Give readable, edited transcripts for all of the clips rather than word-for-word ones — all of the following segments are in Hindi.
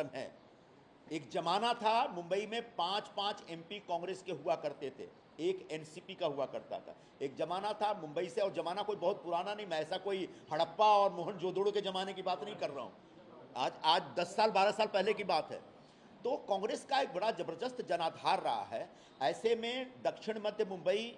परिवर्तन है। एक जमाना था मुंबई में 5-5 एमपी कांग्रेस के हुआ करते थे, एक एनसीपी का हुआ करता था। एक जमाना था मुंबई से, और जमाना कोई बहुत पुराना नहीं, मैं ऐसा कोई हड़प्पा और मोहनजोदड़ो के जमाने की बात नहीं कर रहा हूँ, आज 10 साल 12 साल पहले की बात है। तो कांग्रेस का एक बड़ा जबरदस्त जनाधार रहा है। ऐसे में दक्षिण मध्य मुंबई,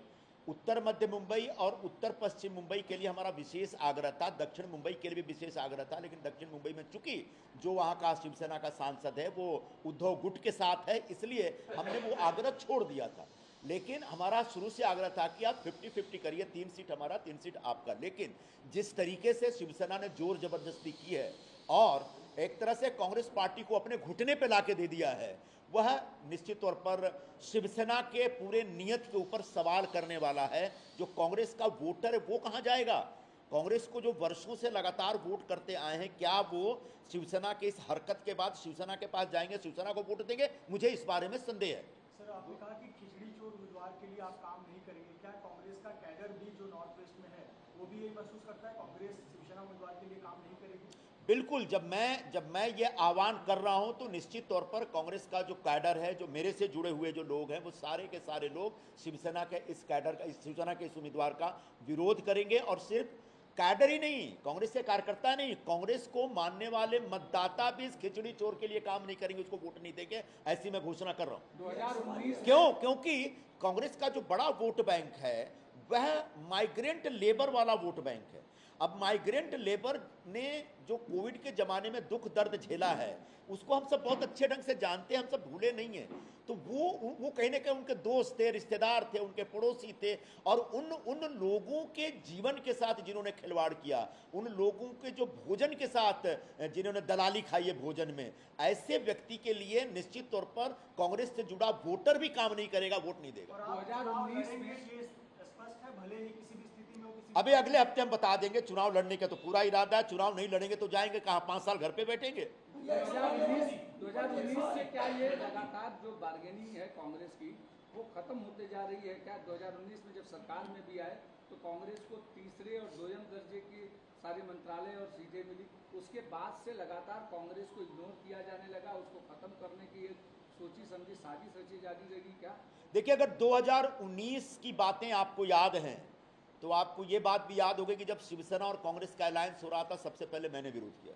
उत्तर मध्य मुंबई और उत्तर पश्चिम मुंबई के लिए हमारा विशेष आग्रह था, दक्षिण मुंबई के लिए भी विशेष आग्रह था, लेकिन दक्षिण मुंबई में चूंकि जो वहाँ का शिवसेना का सांसद है वो उद्धव गुट के साथ है, इसलिए हमने वो आग्रह छोड़ दिया था। लेकिन हमारा शुरू से आग्रह था कि आप 50-50 करिए, 3 सीट हमारा 3 सीट आपका। लेकिन जिस तरीके से शिवसेना ने जोर जबरदस्ती की है और एक तरह से कांग्रेस पार्टी को अपने घुटने पे लाके दे दिया है, वह निश्चित तौर पर शिवसेना के पूरे नियत के ऊपर सवाल करने वाला है। जो कांग्रेस का वोटर है वो कहां जाएगा? कांग्रेस को जो वर्षों से लगातार वोट करते आए हैं, क्या वो शिवसेना के इस हरकत के बाद शिवसेना के पास जाएंगे, शिवसेना को वोट देंगे? मुझे इस बारे में संदेह है। सर, आपने कहा कि खिचड़ी चोर उम्मीदवार के लिए आप काम नहीं करेंगे, क्या कांग्रेस का कैडर भी जो नॉर्थ वेस्ट में है वो भी यही महसूस करता है कांग्रेस शिवसेना उम्मीदवार के लिए काम नहीं करेगी? बिल्कुल, जब मैं ये आह्वान कर रहा हूं तो निश्चित तौर पर कांग्रेस का जो कैडर है, जो मेरे से जुड़े हुए जो लोग हैं, वो सारे के सारे लोग शिवसेना के इस कैडर का, इस शिवसेना के इस उम्मीदवार का विरोध करेंगे। और सिर्फ कैडर ही नहीं, कांग्रेस के कार्यकर्ता नहीं, कांग्रेस को मानने वाले मतदाता भी इस खिचड़ी चोर के लिए काम नहीं करेंगे, उसको वोट नहीं देंगे, ऐसी मैं घोषणा कर रहा हूं। 2019 क्यों? क्योंकि कांग्रेस का जो बड़ा वोट बैंक है वह माइग्रेंट लेबर वाला वोट बैंक है। अब माइग्रेंट लेबर ने जो कोविड के जमाने में दुख दर्द झेला है, उसको हम सब बहुत अच्छे ढंग से जानते हैं, हम सब भूले नहीं हैं। तो वो कहीं ना कहीं उनके दोस्त थे, रिश्तेदार थे, उनके पड़ोसी थे, और उन लोगों के जीवन के साथ जिन्होंने खिलवाड़ किया, उन लोगों के जो भोजन के साथ जिन्होंने दलाली खाई है भोजन में, ऐसे व्यक्ति के लिए निश्चित तौर पर कांग्रेस से जुड़ा वोटर भी काम नहीं करेगा, वोट नहीं देगा। 2019 में ये स्पष्ट है, भले ही किसी भी स्थिति में अभी अगले हफ्ते हम बता देंगे। चुनाव लड़ने का तो पूरा इरादा है, चुनाव नहीं लड़ेंगे तो जाएंगे कहाँ? 5 साल घर पे बैठेंगे। 2019 से क्या ये लगातार जो बार्गेनिंग है कांग्रेस की वो खत्म होते जा रही है क्या? 2019 में जब सरकार में भी आए तो कांग्रेस को तीसरे और दोयम दर्जे के सारे मंत्रालय और सीटें मिली, उसके बाद से लगातार कांग्रेस को इग्नोर किया जाने लगा, उसको खत्म करने की एक सोची समझी साजिश रची जाती रहेगी क्या? देखिए, अगर 2019 की बातें आपको याद हैं तो आपको ये बात भी याद होगी कि जब शिवसेना और कांग्रेस का अलायंस हो रहा था, सबसे पहले मैंने विरोध किया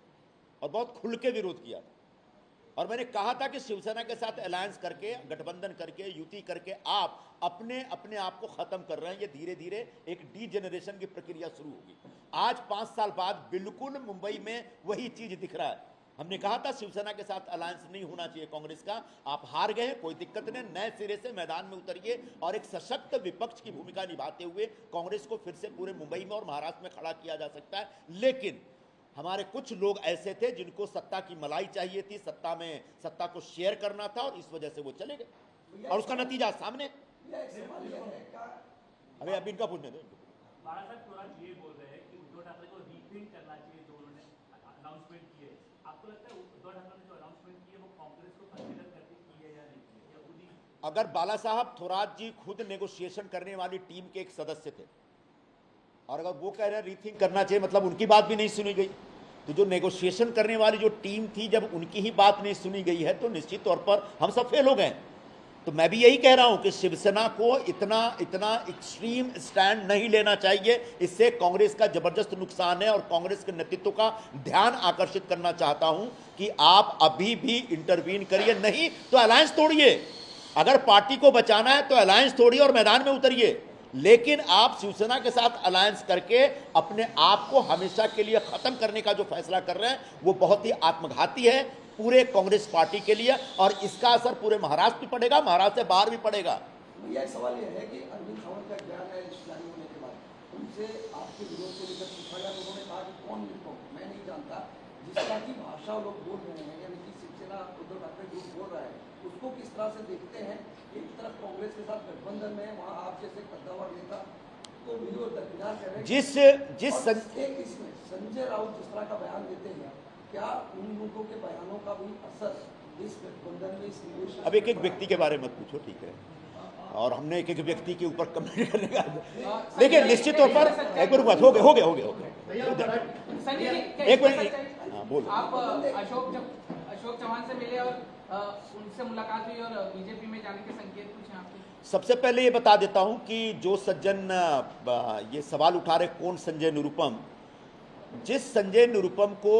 और बहुत खुल के विरोध किया। और मैंने कहा था कि शिवसेना के साथ अलायंस करके, गठबंधन करके, युति करके आप अपने आप को खत्म कर रहे हैं। ये धीरे धीरे एक डी जनरेशन की प्रक्रिया शुरू होगी। आज 5 साल बाद बिल्कुल मुंबई में वही चीज दिख रहा है। हमने कहा था शिवसेना के साथ अलायंस नहीं होना चाहिए कांग्रेस का, आप हार गए, कोई दिक्कत नहीं, नए सिरे से मैदान में उतरिए और एक सशक्त विपक्ष की भूमिका निभाते हुए कांग्रेस को फिर से पूरे मुंबई में और महाराष्ट्र में खड़ा किया जा सकता है। लेकिन हमारे कुछ लोग ऐसे थे जिनको सत्ता की मलाई चाहिए थी, सत्ता को शेयर करना था, और इस वजह से वो चले गए और उसका नतीजा सामने। अभी इनका पूछने दो। ये बोल रहे हैं कि उद्धव ठाकरे को रीथिंक करना चाहिए जो उन्होंने अनाउंसमेंट किए। आपको लगता है उद्धव ठाकरे ने जो अनाउंसमेंट किए वो कांग्रेस को कंसीडर करके किए या नहीं किए, या खुद ही? अगर बाला साहब थोराट जी खुद नेगोशिएशन करने वाली टीम के एक सदस्य थे और अगर वो कह रहे हैं रीथिंक करना चाहिए, मतलब उनकी बात भी नहीं सुनी गई। तो जो नेगोशिएशन करने वाली जो टीम थी, जब उनकी ही बात नहीं सुनी गई है तो निश्चित तौर पर हम सब फेल हो गए। तो मैं भी यही कह रहा हूं कि शिवसेना को इतना एक्सट्रीम स्टैंड नहीं लेना चाहिए, इससे कांग्रेस का जबरदस्त नुकसान है। और कांग्रेस के नेतृत्व का ध्यान आकर्षित करना चाहता हूं कि आप अभी भी इंटरवीन करिए, नहीं तो अलायंस तोड़िए। अगर पार्टी को बचाना है तो अलायंस तोड़िए और मैदान में उतरिए, लेकिन आप शिवसेना के साथ अलायंस करके अपने आप को हमेशा के लिए खत्म करने का जो फैसला कर रहे हैं वो बहुत ही आत्मघाती है पूरे कांग्रेस पार्टी के लिए, और इसका असर पूरे महाराष्ट्र भी पड़ेगा, महाराष्ट्र से बाहर भी पड़ेगा। भैया, सवाल यह है कि अरविंद सावंत का ज्ञान है जारी होने के बाद उनसे आपके विरोध को लेकर पूछा गया तो उन्होंने कहा कि कौन लिखो मैं नहीं जानता। जिस तरह की भाषा लोग बोल रहे हैं, यानी कि शिवसेना उद्धव ठाकरे जो बोल रहा है उसको किस तरह से देखते हैं? एक तरफ कांग्रेस के साथ गठबंधन में, वहाँ आप जैसे कद्दावर नेता को विरोध दरकिनार कर रहे हैं। इसमें संजय राउत जिस तरह का बयान देते हैं, क्या उन लोगों के बयानों का भी असर इस गठबंधन में, इस निवेश? अब एक व्यक्ति के बारे में मत पूछो, ठीक है, और हमने एक व्यक्ति के ऊपर कमेंट करने का देखिए, निश्चित तौर पर एक बार हो गया एक मिनट, आप अशोक चौहान से मिले और उनसे मुलाकात हुई और बीजेपी में जाने के संकेत कुछ हैं आपके? सबसे पहले ये बता देता हूं कि जो सज्जन ये सवाल उठा रहे कौन संजय निरुपम, जिस संजय निरुपम को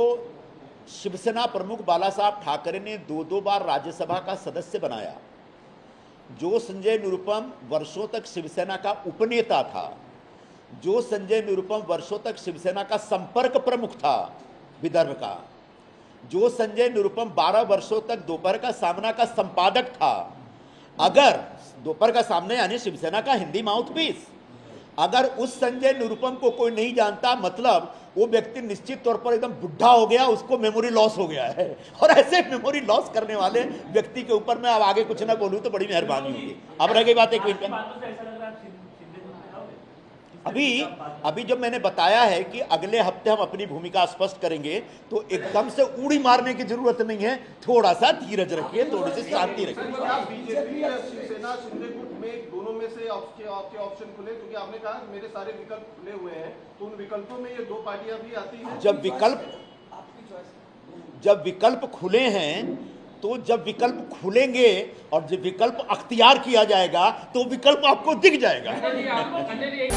शिवसेना प्रमुख बाला साहब ठाकरे ने 2-2 बार राज्यसभा का सदस्य बनाया, जो संजय निरुपम वर्षों तक शिवसेना का उपनेता था, जो संजय निरुपम वर्षों तक शिवसेना का संपर्क प्रमुख था विदर्भ का, जो संजय निरुपम 12 वर्षों तक दोपहर का सामना का संपादक था, अगर दोपहर का सामने यानी शिवसेना का हिंदी माउथपीस, अगर उस संजय निरुपम को कोई नहीं जानता, मतलब वो व्यक्ति निश्चित तौर पर एकदम बुढ़ा हो गया, उसको मेमोरी लॉस हो गया है। और ऐसे मेमोरी लॉस करने वाले व्यक्ति के ऊपर मैं अब आगे कुछ ना बोलूं तो बड़ी मेहरबानी होगी। अब रह गई बात एक मिनट, बातों से ऐसा लग रहा है आप शिंदे को बताओगे? अभी जब मैंने बताया है कि अगले हफ्ते हम अपनी भूमिका स्पष्ट करेंगे, तो एकदम से उड़ी मारने की जरूरत नहीं है, थोड़ा सा धीरज रखिए, थोड़ी सी शांति रखिए। आप बीजेपी या शिवसेना शिंदे गुट में दोनों में से आपके ऑप्शन खुले, क्योंकि आपने कहा कि मेरे सारे विकल्प खुले हुए हैं, तो उन विकल्पों में ये 2 पार्टियां भी आती हैं। जब विकल्प खुले हैं, तो जब विकल्प खुलेंगे और जब विकल्प अख्तियार किया जाएगा तो विकल्प आपको दिख जाएगा। संजय जी